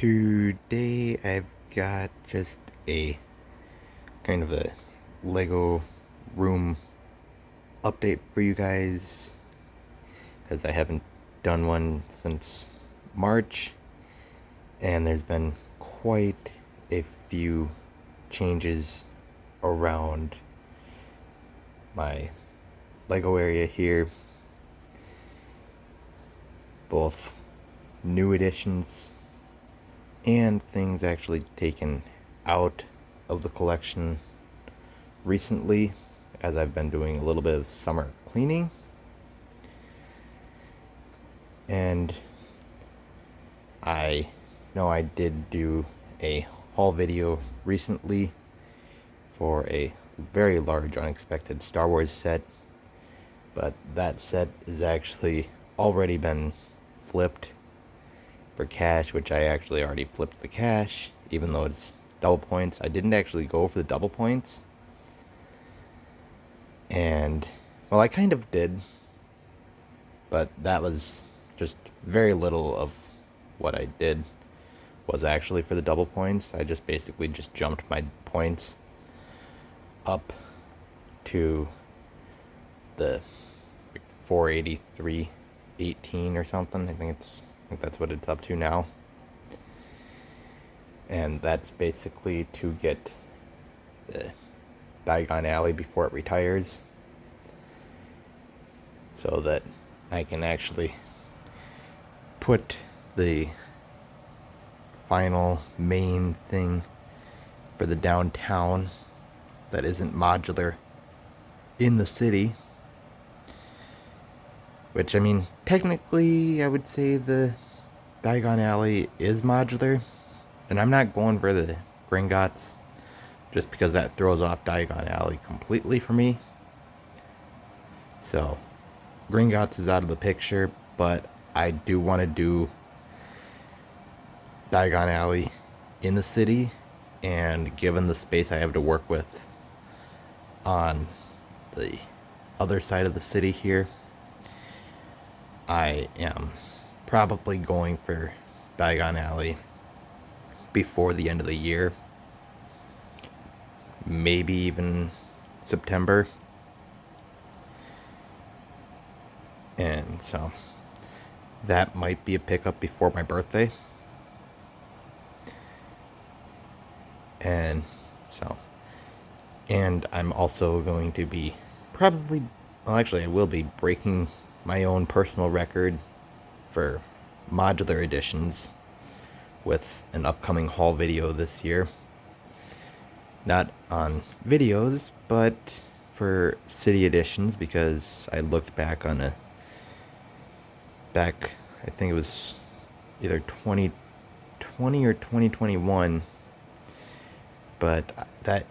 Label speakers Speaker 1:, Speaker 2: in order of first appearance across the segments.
Speaker 1: Today I've got just a kind of a Lego room update for you guys because I haven't done one since March, and there's been quite a few changes around my Lego area here, both new additions and things actually taken out of the collection recently, as I've been doing a little bit of summer cleaning. And I know I did do a haul video recently for a very large unexpected Star Wars set, but that set has actually already been flipped for cash, which I actually already flipped the cash, even though it's double points. I didn't actually go for the double points, and well, I kind of did, but that was just very little of what I did was actually for the double points. I just basically just jumped my points up to the 483.18 or something. I think that's what it's up to now. And that's basically to get the Diagon Alley before it retires, so that I can actually put the final main thing for the downtown that isn't modular in the city. Which, I mean, technically I would say the Diagon Alley is modular, and I'm not going for the Gringotts just because that throws off Diagon Alley completely for me. So Gringotts is out of the picture, but I do want to do Diagon Alley in the city, and given the space I have to work with on the other side of the city here, I am probably going for Diagon Alley before the end of the year, maybe even September. And so that might be a pickup before my birthday. And so, and I'm also going to be probably, well, actually, I will be breaking my own personal record for modular editions with an upcoming haul video this year. Not on videos, but for city editions, because I looked back on I think it was either 2020 or 2021, but that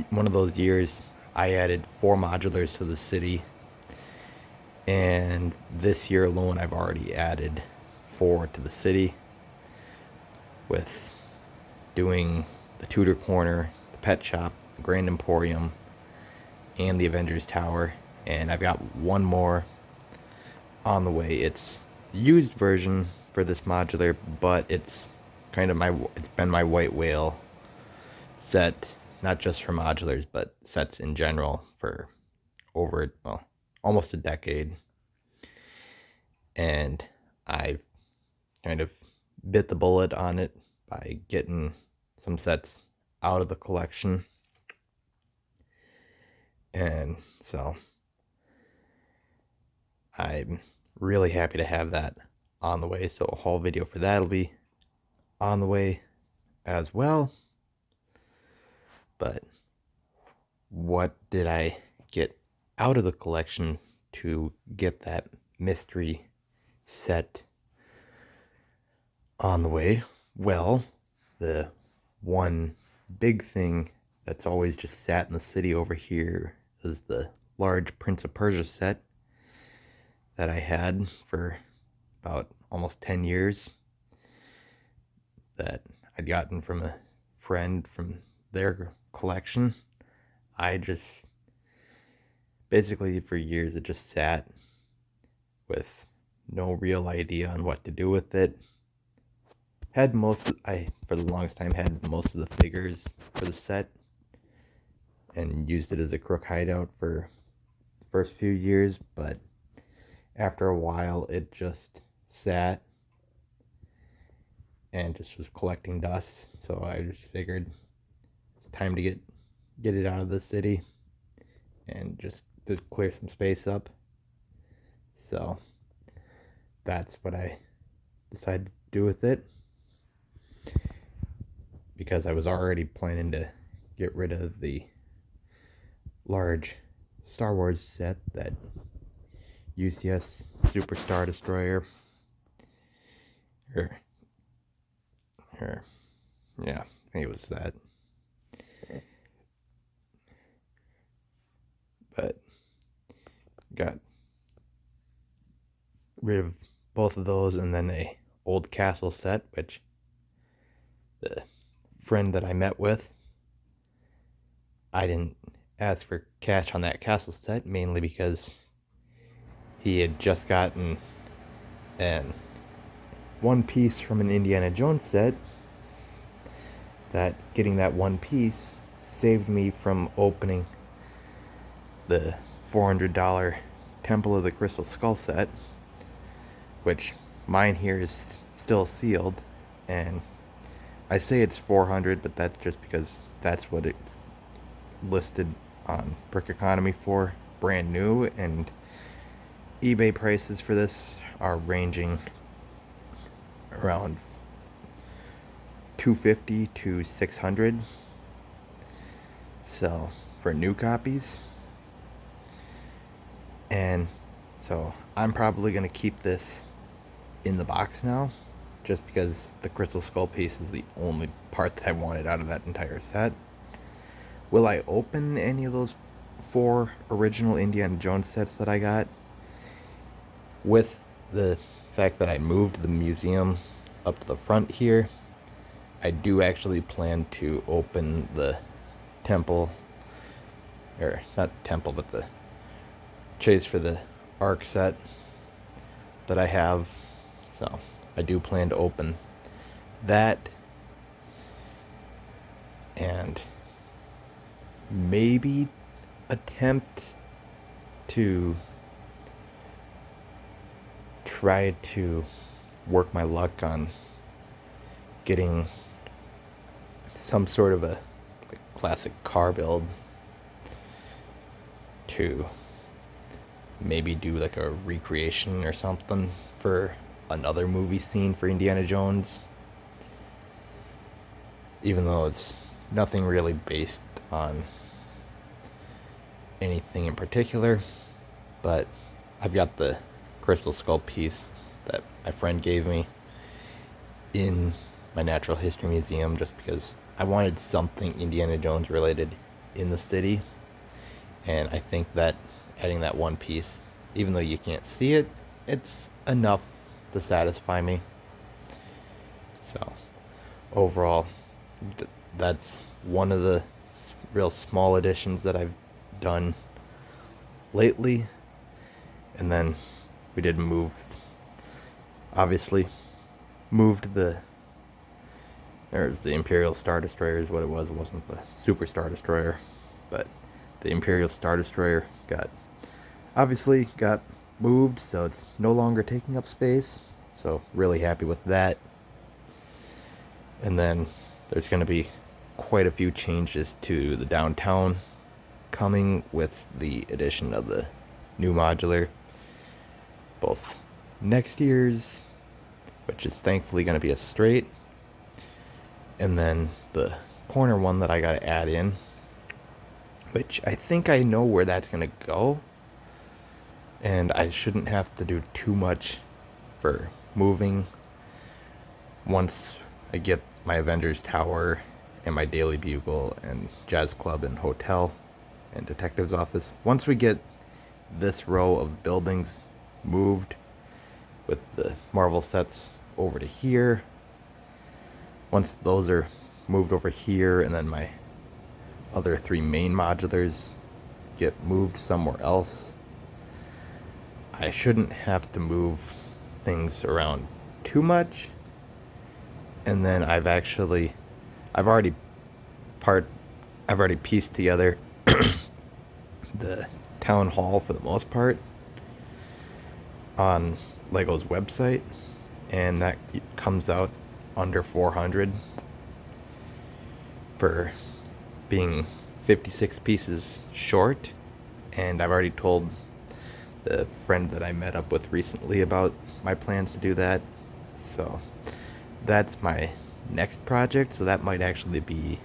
Speaker 1: one of those years I added 4 modulars to the city, and this year alone I've already added 4 to the city, with doing the Tudor Corner, the Pet Shop, the Grand Emporium, and the Avengers Tower. And I've got one more on the way. It's the used version for this modular, but it's been my white whale set, not just for modulars, but sets in general, for over, well, almost a decade. And I've kind of bit the bullet on it by getting some sets out of the collection. And so I'm really happy to have that on the way. So a haul video for that'll be on the way as well. But what did I get out of the collection to get that mystery set on the way? Well, the one big thing that's always just sat in the city over here is the large Prince of Persia set that I had for about almost 10 years, that I'd gotten from a friend from their collection. I just basically, for years, it just sat with no real idea on what to do with it. had for the longest time had most of the figures for the set and used it as a crook hideout for the first few years, but after a while it just sat and just was collecting dust. So I just figured it's time to get it out of the city and just to clear some space up. So that's what I decided to do with it, because I was already planning to get rid of the large Star Wars set, that UCS Super Star Destroyer. Or yeah, I think it was that. But got rid of both of those, and then a old castle set, which the friend that I met with, I didn't ask for cash on that castle set, mainly because he had just gotten an one piece from an Indiana Jones set. That getting that one piece saved me from opening the $400 Temple of the Crystal Skull set, which mine here is still sealed, and I say it's 400, but that's just because that's what it's listed on Brick Economy for, brand new, and eBay prices for this are ranging around 250 to 600. So for new copies, and so I'm probably gonna keep this in the box now, just because the Crystal Skull piece is the only part that I wanted out of that entire set. Will I open any of those 4 original Indiana Jones sets that I got? With the fact that I moved the museum up to the front here, I do actually plan to open the temple, or not temple, but the Chase for the Ark set that I have. So I do plan to open that, and maybe attempt to try to work my luck on getting some sort of a classic car build to maybe do like a recreation or something for another movie scene for Indiana Jones, even though it's nothing really based on anything in particular. But I've got the Crystal Skull piece that my friend gave me in my Natural History Museum, just because I wanted something Indiana Jones related in the city, and I think that adding that one piece, even though you can't see it, it's enough to satisfy me. So overall, that's one of the real small additions that I've done lately. And then we did obviously moved there's the Imperial Star Destroyer is what it was. It wasn't the Super Star Destroyer, but the Imperial Star Destroyer got moved, so it's no longer taking up space. So really happy with that. And then there's going to be quite a few changes to the downtown coming with the addition of the new modular, both next year's, which is thankfully going to be a straight, and then the corner one that I got to add in, which I think I know where that's going to go, and I shouldn't have to do too much for moving once I get my Avengers Tower and my Daily Bugle and Jazz Club and Hotel and Detective's Office. Once we get this row of buildings moved with the Marvel sets over to here, once those are moved over here, and then my other 3 main modulars get moved somewhere else, I shouldn't have to move things around too much. And then I've already part, I've already pieced together the town hall for the most part on Lego's website, and that comes out under 400 for being 56 pieces short. And I've already told the friend that I met up with recently about my plans to do that. So that's my next project. So that a might actually be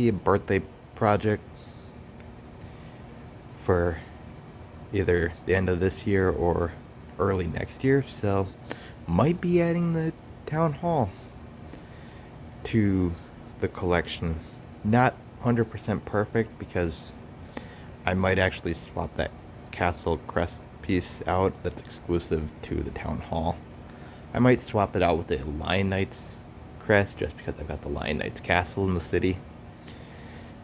Speaker 1: a birthday project for either the end of this year or early next year. So might be adding the town hall to the collection. Not 100% perfect, because I might actually swap that castle crest piece out that's exclusive to the town hall. I might swap it out with the Lion Knights crest, just because I've got the Lion Knights castle in the city.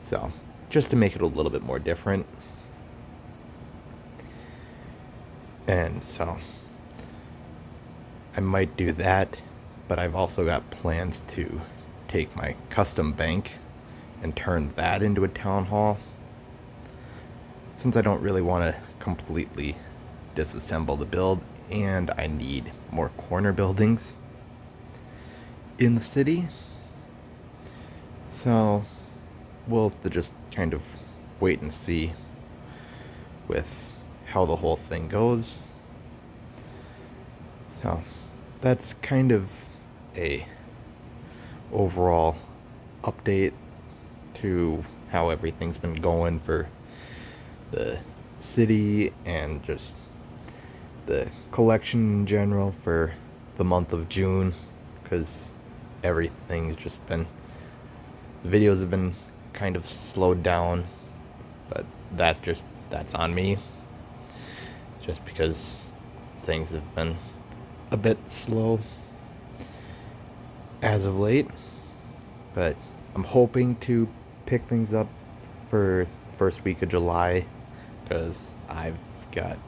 Speaker 1: So, just to make it a little bit more different. And so, I might do that, but I've also got plans to take my custom bank and turn that into a town hall, since I don't really want to completely disassemble the build, and I need more corner buildings in the city. So we'll have to just kind of wait and see with how the whole thing goes. So that's kind of a overall update to how everything's been going for the city and just the collection in general for the month of June, because everything's just been, the videos have been kind of slowed down, but that's on me, just because things have been a bit slow as of late. But I'm hoping to pick things up for the first week of July, because I've got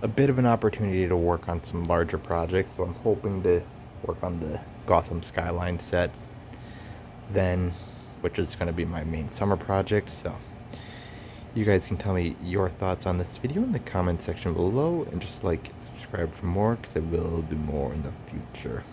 Speaker 1: a bit of an opportunity to work on some larger projects. So I'm hoping to work on the Gotham Skyline set then, which is going to be my main summer project. So you guys can tell me your thoughts on this video in the comment section below, and just like and subscribe for more, because I will do more in the future.